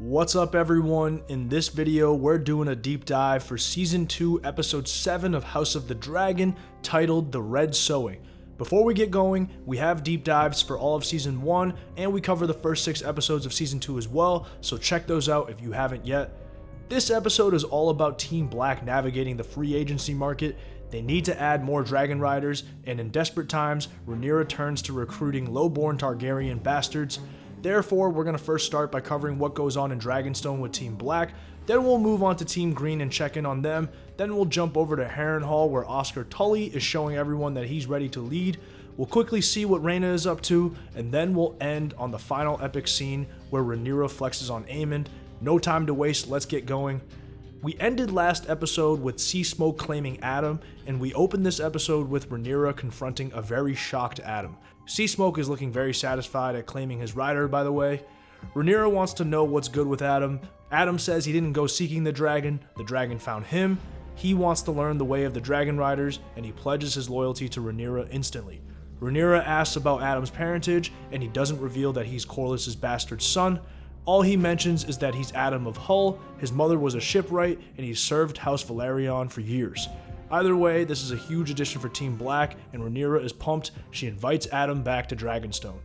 What's up everyone? In this video, we're doing a deep dive for Season 2, Episode 7 of House of the Dragon, titled The Red Sowing. Before we get going, we have deep dives for all of Season 1, and we cover the first 6 episodes of Season 2 as well, so check those out if you haven't yet. This episode is all about Team Black navigating the free agency market. They need to add more Dragon Riders, and in desperate times, Rhaenyra turns to recruiting low-born Targaryen bastards. Therefore, we're going to first start by covering what goes on in Dragonstone with Team Black, then we'll move on to Team Green and check in on them, then we'll jump over to Harrenhal where Oscar Tully is showing everyone that he's ready to lead. We'll quickly see what Rhaena is up to, and then we'll end on the final epic scene where Rhaenyra flexes on Aemond. No time to waste, let's get going. We ended last episode with Sea Smoke claiming Addam, and we opened this episode with Rhaenyra confronting a very shocked Addam. Sea Smoke is looking very satisfied at claiming his rider, by the way. Rhaenyra wants to know what's good with Addam. Addam says he didn't go seeking the dragon found him. He wants to learn the way of the Dragon Riders, and he pledges his loyalty to Rhaenyra instantly. Rhaenyra asks about Addam's parentage, and he doesn't reveal that he's Corlys's bastard son. All he mentions is that he's Addam of Hull, his mother was a shipwright, and he served House Velaryon for years. Either way, this is a huge addition for Team Black, and Rhaenyra is pumped. She invites Addam back to Dragonstone.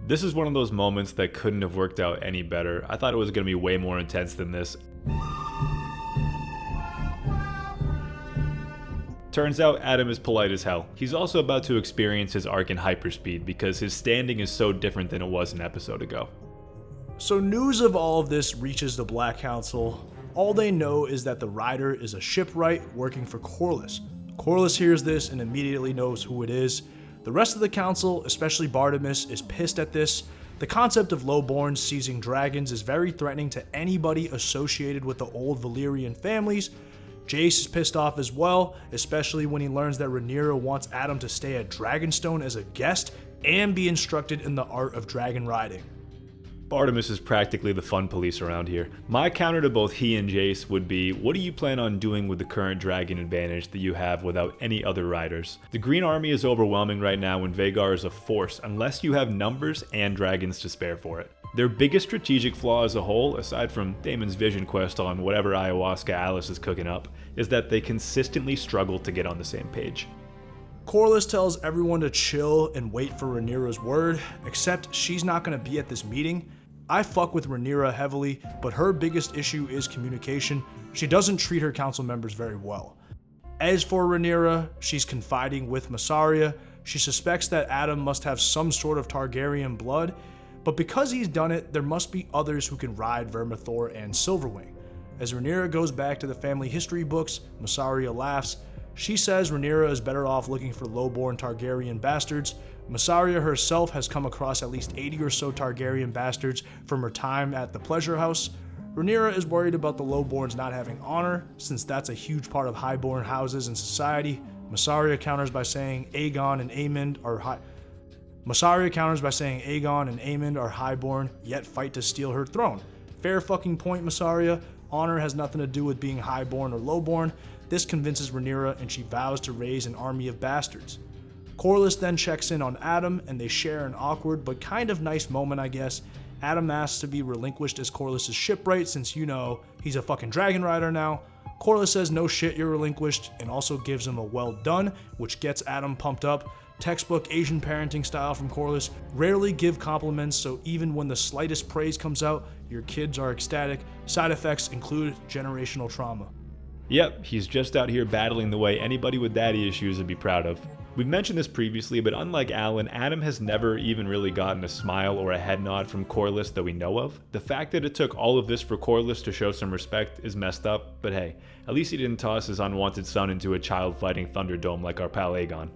This is one of those moments that couldn't have worked out any better. I thought it was going to be way more intense than this. Turns out Addam is polite as hell. He's also about to experience his arc in hyperspeed because his standing is so different than it was an episode ago. So news of all of this reaches the Black Council. All they know is that the rider is a shipwright working for Corlys. Corlys hears this and immediately knows who it is. The rest of the council, especially Bartimaeus, is pissed at this. The concept of lowborns seizing dragons is very threatening to anybody associated with the old Valyrian families. Jace is pissed off as well, especially when he learns that Rhaenyra wants Addam to stay at Dragonstone as a guest and be instructed in the art of dragon riding. Bartimaeus is practically the fun police around here. My counter to both he and Jace would be, what do you plan on doing with the current dragon advantage that you have without any other riders? The Green Army is overwhelming right now and Vhagar is a force unless you have numbers and dragons to spare for it. Their biggest strategic flaw as a whole, aside from Daemon's vision quest on whatever ayahuasca Alice is cooking up, is that they consistently struggle to get on the same page. Corlys tells everyone to chill and wait for Rhaenyra's word, except she's not going to be at this meeting. I fuck with Rhaenyra heavily, but her biggest issue is communication. She doesn't treat her council members very well. As for Rhaenyra, she's confiding with Mysaria. She suspects that Addam must have some sort of Targaryen blood, but because he's done it, there must be others who can ride Vermithor and Silverwing. As Rhaenyra goes back to the family history books, Mysaria laughs. She says Rhaenyra is better off looking for low-born Targaryen bastards. Mysaria herself has come across at least 80 or so Targaryen bastards from her time at the Pleasure House. Rhaenyra is worried about the lowborns not having honor, since that's a huge part of highborn houses in society. Mysaria counters by saying Aegon and Aemond are highborn, yet fight to steal her throne. Fair fucking point, Mysaria. Honor has nothing to do with being highborn or lowborn. This convinces Rhaenyra and she vows to raise an army of bastards. Corlys then checks in on Addam and they share an awkward but kind of nice moment, I guess. Addam asks to be relinquished as Corlys' shipwright since, you know, he's a fucking dragon rider now. Corlys says no shit, you're relinquished, and also gives him a well done, which gets Addam pumped up. Textbook Asian parenting style from Corlys. Rarely give compliments, so even when the slightest praise comes out, your kids are ecstatic. Side effects include generational trauma. Yep, he's just out here battling the way anybody with daddy issues would be proud of. We've mentioned this previously, but unlike Alan, Addam has never even really gotten a smile or a head nod from Corlys that we know of. The fact that it took all of this for Corlys to show some respect is messed up, but hey, at least he didn't toss his unwanted son into a child fighting Thunderdome like our pal Aegon.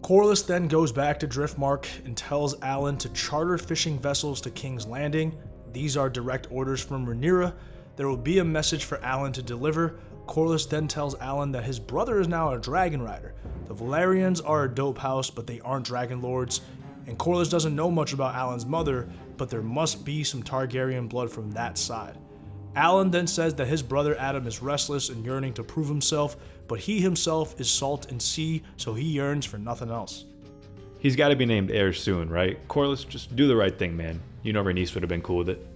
Corlys then goes back to Driftmark and tells Alan to charter fishing vessels to King's Landing. These are direct orders from Rhaenyra. There will be a message for Alan to deliver. Corlys then tells Alan that his brother is now a dragon rider. The Velaryons are a dope house, but they aren't dragon lords. And Corlys doesn't know much about Alan's mother, but there must be some Targaryen blood from that side. Alan then says that his brother Addam is restless and yearning to prove himself, but he himself is salt and sea, so he yearns for nothing else. He's got to be named heir soon, right? Corlys, just do the right thing, man. You know Rhaenys would have been cool with it.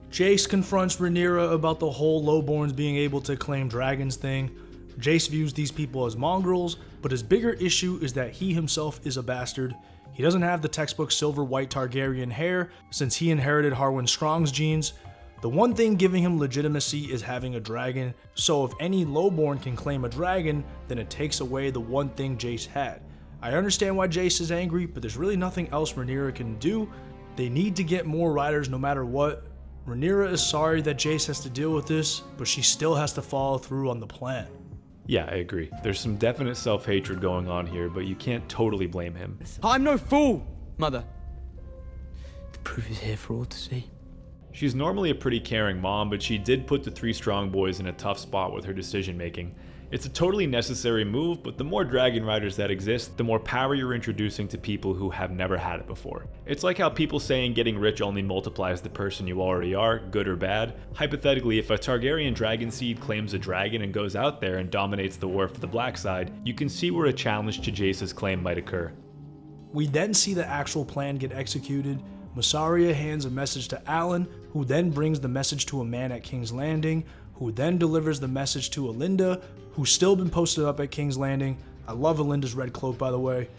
Jace confronts Rhaenyra about the whole lowborns being able to claim dragons thing. Jace views these people as mongrels, but his bigger issue is that he himself is a bastard. He doesn't have the textbook silver-white Targaryen hair since he inherited Harwin Strong's genes. The one thing giving him legitimacy is having a dragon, so if any lowborn can claim a dragon, then it takes away the one thing Jace had. I understand why Jace is angry, but there's really nothing else Rhaenyra can do. They need to get more riders no matter what. Rhaenyra is sorry that Jace has to deal with this, but she still has to follow through on the plan. Yeah, I agree. There's some definite self-hatred going on here, but you can't totally blame him. I'm no fool, Mother. The proof is here for all to see. She's normally a pretty caring mom, but she did put the 3 strong boys in a tough spot with her decision making. It's a totally necessary move, but the more dragon riders that exist, the more power you're introducing to people who have never had it before. It's like how people saying getting rich only multiplies the person you already are, good or bad. Hypothetically, if a Targaryen dragon seed claims a dragon and goes out there and dominates the war for the black side, you can see where a challenge to Jace's claim might occur. We then see the actual plan get executed. Mysaria hands a message to Alan, who then brings the message to a man at King's Landing, who then delivers the message to Alinda, who's still been posted up at King's Landing. I love Alinda's red cloak, by the way.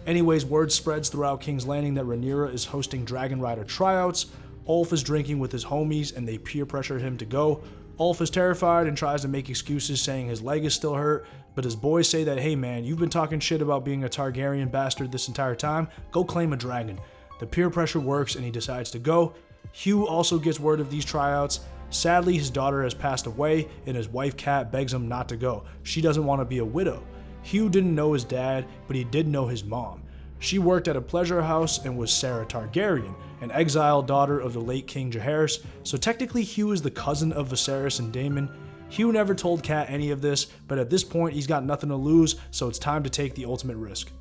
Anyways, word spreads throughout King's Landing that Rhaenyra is hosting Dragonrider Tryouts. Ulf is drinking with his homies and they peer pressure him to go. Ulf is terrified and tries to make excuses saying his leg is still hurt, but his boys say that, hey man, you've been talking shit about being a Targaryen bastard this entire time, go claim a dragon. The peer pressure works and he decides to go. Hugh also gets word of these tryouts. Sadly, his daughter has passed away and his wife Kat begs him not to go. She doesn't want to be a widow. Hugh didn't know his dad, but he did know his mom. She worked at a pleasure house and was Sarah Targaryen, an exiled daughter of the late King Jaehaerys, so technically Hugh is the cousin of Viserys and Daemon. Hugh never told Kat any of this, but at this point he's got nothing to lose, so it's time to take the ultimate risk.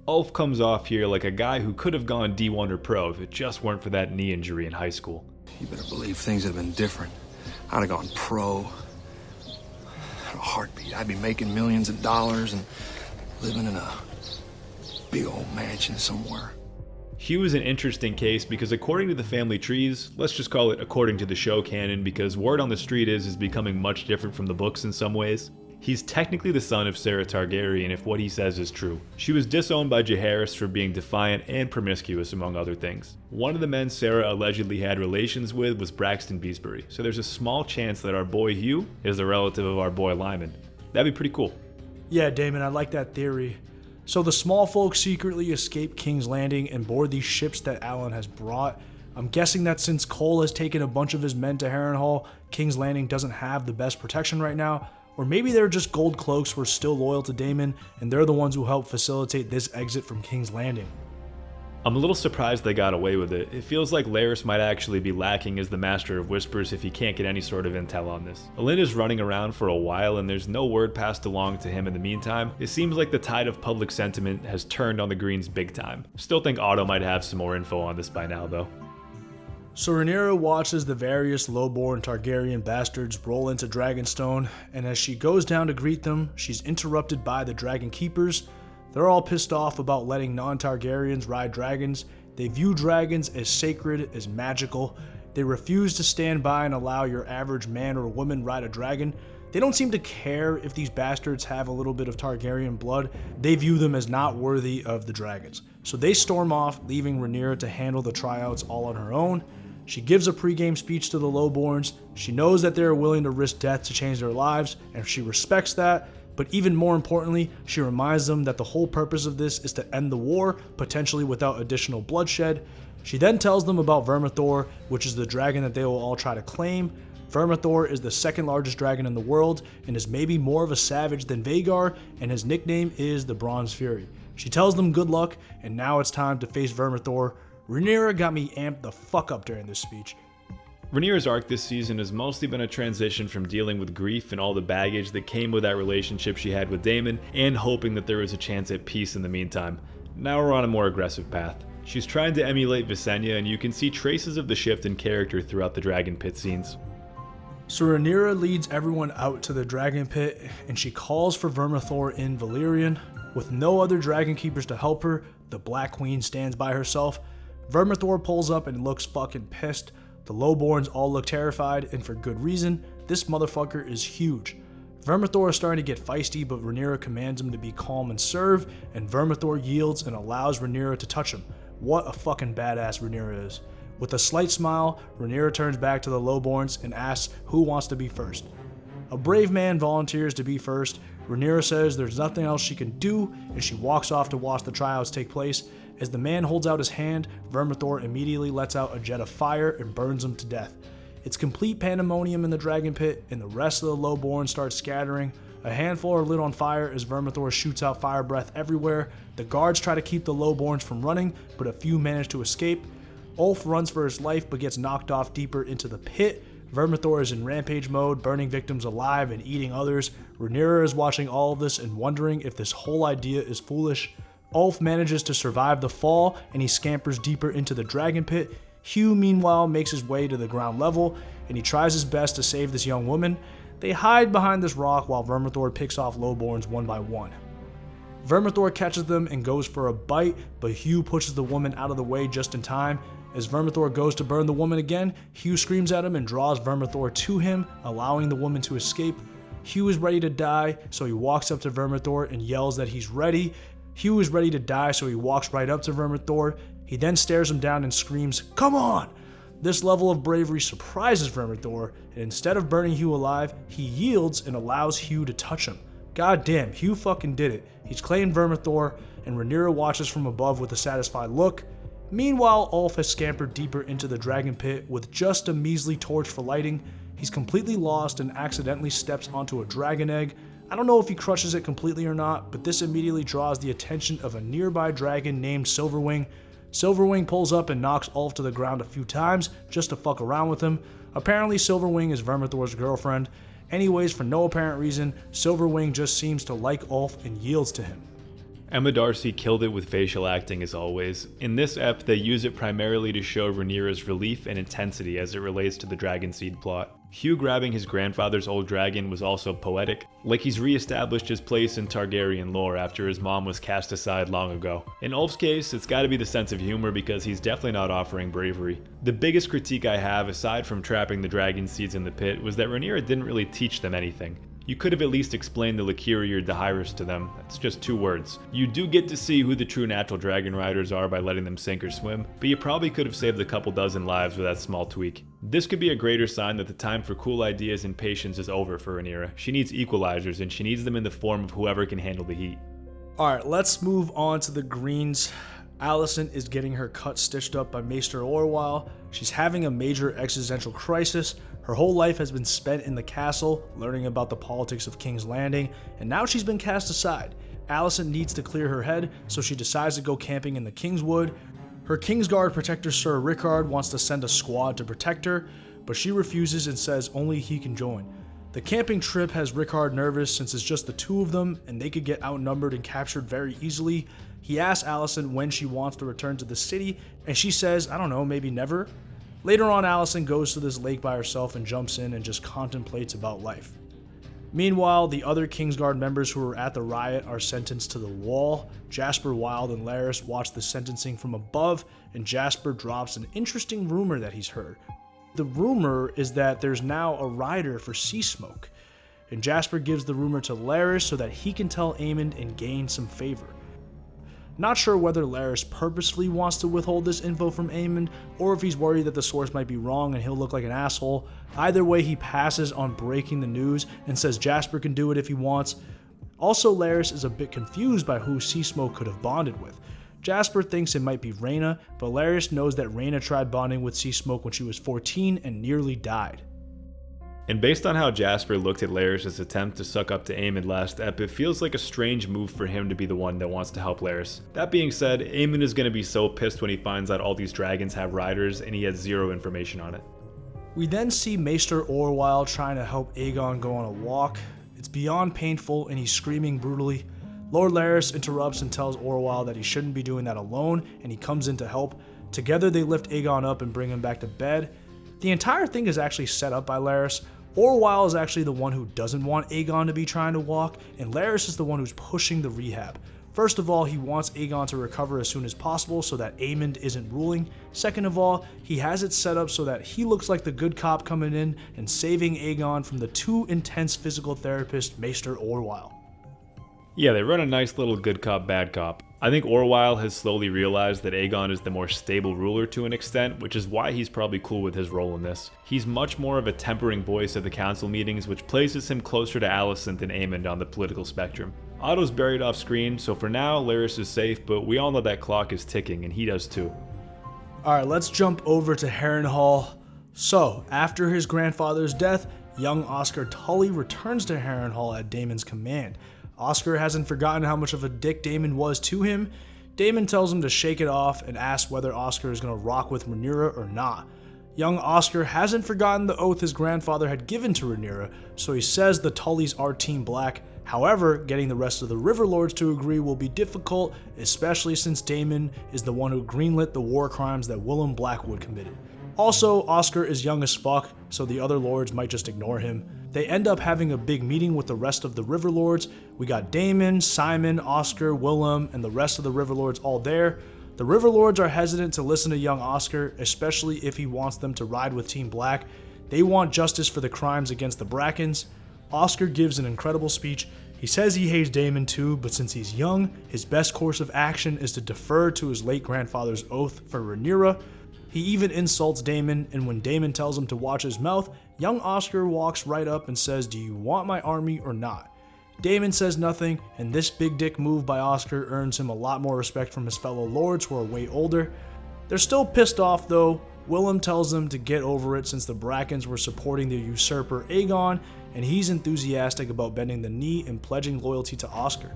Ulf comes off here like a guy who could have gone D1 or pro if it just weren't for that knee injury in high school. You better believe things would have been different. I'd have gone pro. In a heartbeat. I'd be making millions of dollars and living in a big old mansion somewhere. Hugh is an interesting case because according to the family trees, let's just call it according to the show canon because word on the street is becoming much different from the books in some ways. He's technically the son of Sarah Targaryen if what he says is true. She was disowned by Jaehaerys for being defiant and promiscuous among other things. One of the men Sarah allegedly had relations with was Braxton Beesbury, so there's a small chance that our boy Hugh is a relative of our boy Lyman. That'd be pretty cool. Yeah, Damon, I like that theory. So the small folk secretly escape King's Landing and board these ships that Alan has brought. I'm guessing that since Cole has taken a bunch of his men to Harrenhal, King's Landing doesn't have the best protection right now. Or maybe they're just gold cloaks who are still loyal to Daemon, and they're the ones who help facilitate this exit from King's Landing. I'm a little surprised they got away with it. It feels like Larys might actually be lacking as the Master of Whispers if he can't get any sort of intel on this. Alinda's running around for a while and there's no word passed along to him in the meantime. It seems like the tide of public sentiment has turned on the Greens big time. Still think Otto might have some more info on this by now though. So Rhaenyra watches the various lowborn Targaryen bastards roll into Dragonstone, and as she goes down to greet them, she's interrupted by the Dragon Keepers. They're all pissed off about letting non-Targaryens ride dragons. They view dragons as sacred, as magical. They refuse to stand by and allow your average man or woman ride a dragon. They don't seem to care if these bastards have a little bit of Targaryen blood. They view them as not worthy of the dragons. So they storm off, leaving Rhaenyra to handle the tryouts all on her own. She gives a pregame speech to the lowborns. She knows that they're willing to risk death to change their lives, and she respects that. But even more importantly, she reminds them that the whole purpose of this is to end the war, potentially without additional bloodshed. She then tells them about Vermithor, which is the dragon that they will all try to claim. Vermithor is the second largest dragon in the world, and is maybe more of a savage than Vhagar, and his nickname is the Bronze Fury. She tells them good luck, and now it's time to face Vermithor. Rhaenyra got me amped the fuck up during this speech. Rhaenyra's arc this season has mostly been a transition from dealing with grief and all the baggage that came with that relationship she had with Daemon, and hoping that there was a chance at peace in the meantime. Now we're on a more aggressive path. She's trying to emulate Visenya, and you can see traces of the shift in character throughout the Dragon Pit scenes. So Rhaenyra leads everyone out to the Dragon Pit, and she calls for Vermithor in Valyrian. With no other Dragon Keepers to help her, the Black Queen stands by herself. Vermithor pulls up and looks fucking pissed. The Lowborns all look terrified, and for good reason. This motherfucker is huge. Vermithor is starting to get feisty, but Rhaenyra commands him to be calm and serve, and Vermithor yields and allows Rhaenyra to touch him. What a fucking badass Rhaenyra is. With a slight smile, Rhaenyra turns back to the Lowborns and asks who wants to be first. A brave man volunteers to be first. Rhaenyra says there's nothing else she can do, and she walks off to watch the tryouts take place. As the man holds out his hand, Vermithor immediately lets out a jet of fire and burns him to death. It's complete pandemonium in the dragon pit, and the rest of the Lowborn start scattering. A handful are lit on fire as Vermithor shoots out fire breath everywhere. The guards try to keep the Lowborns from running, but a few manage to escape. Ulf runs for his life but gets knocked off deeper into the pit. Vermithor is in rampage mode, burning victims alive and eating others. Rhaenyra is watching all of this and wondering if this whole idea is foolish. Ulf manages to survive the fall and he scampers deeper into the dragon pit. Hugh, meanwhile, makes his way to the ground level and he tries his best to save this young woman. They hide behind this rock while Vermithor picks off Lowborns one by one. Vermithor catches them and goes for a bite, but Hugh pushes the woman out of the way just in time. As Vermithor goes to burn the woman again, Hugh screams at him and draws Vermithor to him, allowing the woman to escape. Hugh is ready to die, so he walks up to Vermithor and yells that he's ready. Hugh is ready to die, so he walks right up to Vermithor. He then stares him down and screams, "Come on!" This level of bravery surprises Vermithor, and instead of burning Hugh alive, he yields and allows Hugh to touch him. God damn, Hugh fucking did it. He's claimed Vermithor, and Rhaenyra watches from above with a satisfied look. Meanwhile, Ulf has scampered deeper into the dragon pit with just a measly torch for lighting. He's completely lost and accidentally steps onto a dragon egg. I don't know if he crushes it completely or not, but this immediately draws the attention of a nearby dragon named Silverwing. Silverwing pulls up and knocks Ulf to the ground a few times just to fuck around with him. Apparently Silverwing is Vermithor's girlfriend. Anyways, for no apparent reason, Silverwing just seems to like Ulf and yields to him. Emma Darcy killed it with facial acting as always. In this ep, they use it primarily to show Rhaenyra's relief and intensity as it relates to the Dragon Seed plot. Hugh grabbing his grandfather's old dragon was also poetic, like he's re-established his place in Targaryen lore after his mom was cast aside long ago. In Ulf's case, it's gotta be the sense of humor because he's definitely not offering bravery. The biggest critique I have, aside from trapping the dragon seeds in the pit, was that Rhaenyra didn't really teach them anything. You could have at least explained the Lycoria Dehyrus to them. That's just 2 words. You do get to see who the true natural dragon riders are by letting them sink or swim, but you probably could have saved a couple dozen lives with that small tweak. This could be a greater sign that the time for cool ideas and patience is over for Rhaenyra. She needs equalizers, and she needs them in the form of whoever can handle the heat. Alright, let's move on to the greens. Alicent is getting her cut stitched up by Maester Orwyle. She's having a major existential crisis. Her whole life has been spent in the castle, learning about the politics of King's Landing, and now she's been cast aside. Alicent needs to clear her head, so she decides to go camping in the Kingswood. Her Kingsguard protector Sir Rickard wants to send a squad to protect her, but she refuses and says only he can join. The camping trip has Rickard nervous since it's just the 2 of them and they could get outnumbered and captured very easily. He asks Alicent when she wants to return to the city, and she says, I don't know, maybe never. Later on, Alicent goes to this lake by herself and jumps in and just contemplates about life. Meanwhile, the other Kingsguard members who were at the riot are sentenced to the wall. Jasper, Wilde, and Larys watch the sentencing from above, and Jasper drops an interesting rumor that he's heard. The rumor is that there's now a rider for Sea Smoke, and Jasper gives the rumor to Larys so that he can tell Aemond and gain some favor. Not sure whether Larys purposefully wants to withhold this info from Aemond, or if he's worried that the source might be wrong and he'll look like an asshole. Either way, he passes on breaking the news and says Jasper can do it if he wants. Also, Larys is a bit confused by who Sea Smoke could have bonded with. Jasper thinks it might be Rhaena, but Larys knows that Rhaena tried bonding with Sea Smoke when she was 14 and nearly died. And based on how Jasper looked at Larys' attempt to suck up to Aemond last ep, it feels like a strange move for him to be the one that wants to help Larys. That being said, Aemond is going to be so pissed when he finds out all these dragons have riders and he has 0 information on it. We then see Maester Orwyle trying to help Aegon go on a walk. It's beyond painful and he's screaming brutally. Lord Larys interrupts and tells Orwyle that he shouldn't be doing that alone, and he comes in to help. Together they lift Aegon up and bring him back to bed. The entire thing is actually set up by Larys. Orwyle is actually the one who doesn't want Aegon to be trying to walk, and Larys is the one who's pushing the rehab. First of all, he wants Aegon to recover as soon as possible so that Aemond isn't ruling. Second of all, he has it set up so that he looks like the good cop coming in and saving Aegon from the too intense physical therapist, Maester Orwyle. Yeah, they run a nice little good cop, bad cop. I think Orwyle has slowly realized that Aegon is the more stable ruler to an extent, which is why he's probably cool with his role in this. He's much more of a tempering voice at the council meetings, which places him closer to Alicent than Aemond on the political spectrum. Otto's buried off screen, so for now, Larys is safe, but we all know that clock is ticking, and he does too. Alright, let's jump over to Harrenhal. So, after his grandfather's death, young Oscar Tully returns to Harrenhal at Daemon's command. Oscar hasn't forgotten how much of a dick Daemon was to him. Daemon tells him to shake it off and asks whether Oscar is going to rock with Rhaenyra or not. Young Oscar hasn't forgotten the oath his grandfather had given to Rhaenyra, so he says the Tullys are Team Black. However, getting the rest of the River Lords to agree will be difficult, especially since Daemon is the one who greenlit the war crimes that Willem Blackwood committed. Also, Oscar is young as fuck, so the other lords might just ignore him. They end up having a big meeting with the rest of the River Lords. We got Daemon, Simon, Oscar, Willem, and the rest of the River Lords all there. The River Lords are hesitant to listen to young Oscar, especially if he wants them to ride with Team Black. They want justice for the crimes against the Brackens. Oscar gives an incredible speech. He says he hates Daemon too, but since he's young, his best course of action is to defer to his late grandfather's oath for Rhaenyra. He even insults Daemon, and when Daemon tells him to watch his mouth, young Oscar walks right up and says, "Do you want my army or not?" Daemon says nothing, and this big dick move by Oscar earns him a lot more respect from his fellow lords who are way older. They're still pissed off though. Willem tells them to get over it since the Brackens were supporting the usurper Aegon, and he's enthusiastic about bending the knee and pledging loyalty to Oscar.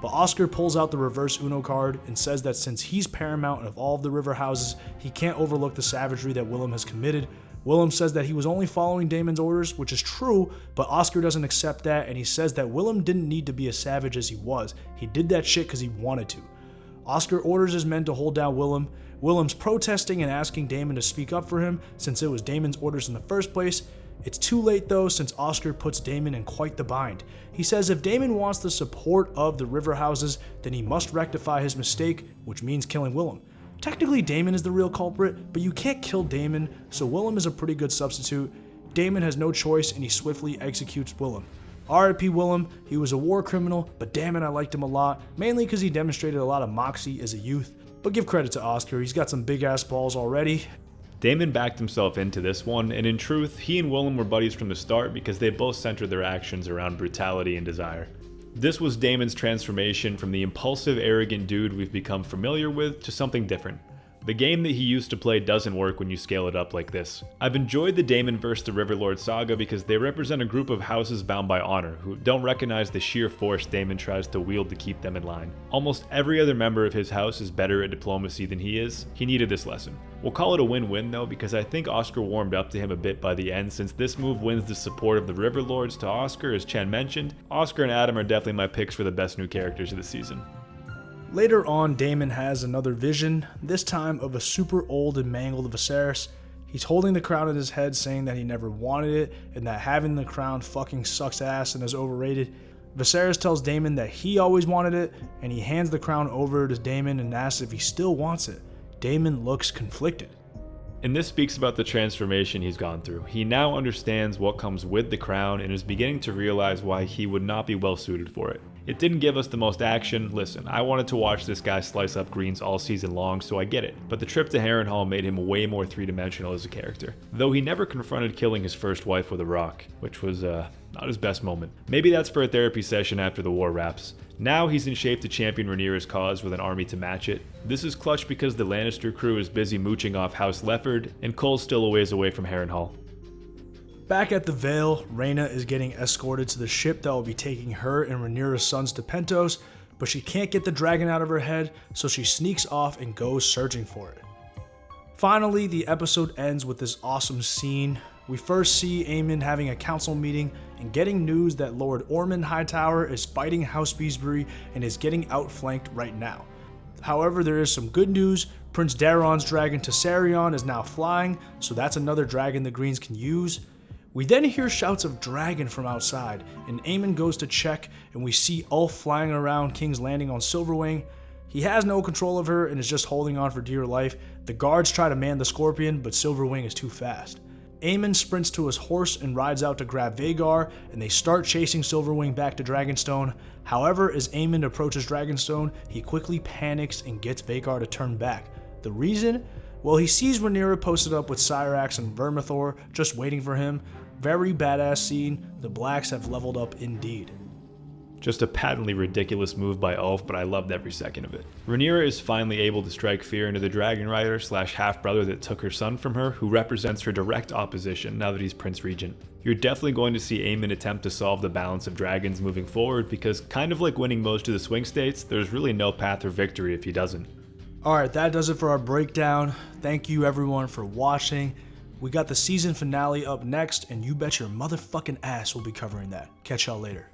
But Oscar pulls out the reverse Uno card and says that since he's paramount of all of the river houses, he can't overlook the savagery that Willem has committed. Willem says that he was only following Daemon's orders, which is true, but Oscar doesn't accept that, and he says that Willem didn't need to be as savage as he was. He did that shit because he wanted to. Oscar orders his men to hold down Willem. Willem's protesting and asking Daemon to speak up for him since it was Daemon's orders in the first place. It's too late though, since Oscar puts Daemon in quite the bind. He says if Daemon wants the support of the river houses, then he must rectify his mistake, which means killing Willem. Technically Daemon is the real culprit, but you can't kill Daemon, so Willem is a pretty good substitute. Daemon has no choice and he swiftly executes Willem. R.I.P. Willem, he was a war criminal, but damn it, I liked him a lot, mainly because he demonstrated a lot of moxie as a youth. But give credit to Oscar, he's got some big ass balls already. Daemon backed himself into this one, and in truth, he and Willem were buddies from the start because they both centered their actions around brutality and desire. This was Daemon's transformation from the impulsive, arrogant dude we've become familiar with to something different. The game that he used to play doesn't work when you scale it up like this. I've enjoyed the Daemon vs. the Riverlord saga because they represent a group of houses bound by honor who don't recognize the sheer force Daemon tries to wield to keep them in line. Almost every other member of his house is better at diplomacy than he is. He needed this lesson. We'll call it a win-win though, because I think Oscar warmed up to him a bit by the end, since this move wins the support of the Riverlords to Oscar, as Chen mentioned. Oscar and Addam are definitely my picks for the best new characters of the season. Later on, Daemon has another vision, this time of a super old and mangled Viserys. He's holding the crown at his head, saying that he never wanted it, and that having the crown fucking sucks ass and is overrated. Viserys tells Daemon that he always wanted it, and he hands the crown over to Daemon and asks if he still wants it. Daemon looks conflicted. And this speaks about the transformation he's gone through. He now understands what comes with the crown and is beginning to realize why he would not be well suited for it. It didn't give us the most action. Listen, I wanted to watch this guy slice up greens all season long, so I get it. But the trip to Harrenhal made him way more three-dimensional as a character. Though he never confronted killing his first wife with a rock, which was not his best moment. Maybe that's for a therapy session after the war wraps. Now he's in shape to champion Rhaenyra's cause with an army to match it. This is clutch because the Lannister crew is busy mooching off House Lefford, and Cole's still a ways away from Harrenhal. Back at the Vale, Rhaena is getting escorted to the ship that will be taking her and Rhaenyra's sons to Pentos, but she can't get the dragon out of her head, so she sneaks off and goes searching for it. Finally, the episode ends with this awesome scene. We first see Aemond having a council meeting and getting news that Lord Ormond Hightower is fighting House Beesbury and is getting outflanked right now. However, there is some good news. Prince Daeron's dragon Tessarion is now flying, so that's another dragon the Greens can use. We then hear shouts of dragon from outside, and Aemond goes to check, and we see Ulf flying around King's Landing on Silverwing. He has no control of her and is just holding on for dear life. The guards try to man the Scorpion, but Silverwing is too fast. Aemond sprints to his horse and rides out to grab Vhagar, and they start chasing Silverwing back to Dragonstone. However, as Aemond approaches Dragonstone, he quickly panics and gets Vhagar to turn back. The reason? Well, he sees Rhaenyra posted up with Syrax and Vermithor, just waiting for him. Very badass scene. The Blacks have leveled up indeed. Just a patently ridiculous move by Ulf, but I loved every second of it. Rhaenyra is finally able to strike fear into the Dragonrider / half-brother that took her son from her, who represents her direct opposition now that he's Prince Regent. You're definitely going to see Aemond attempt to solve the balance of dragons moving forward, because kind of like winning most of the swing states, there's really no path or victory if he doesn't. Alright, that does it for our breakdown. Thank you everyone for watching. We got the season finale up next, and you bet your motherfucking ass we'll be covering that. Catch y'all later.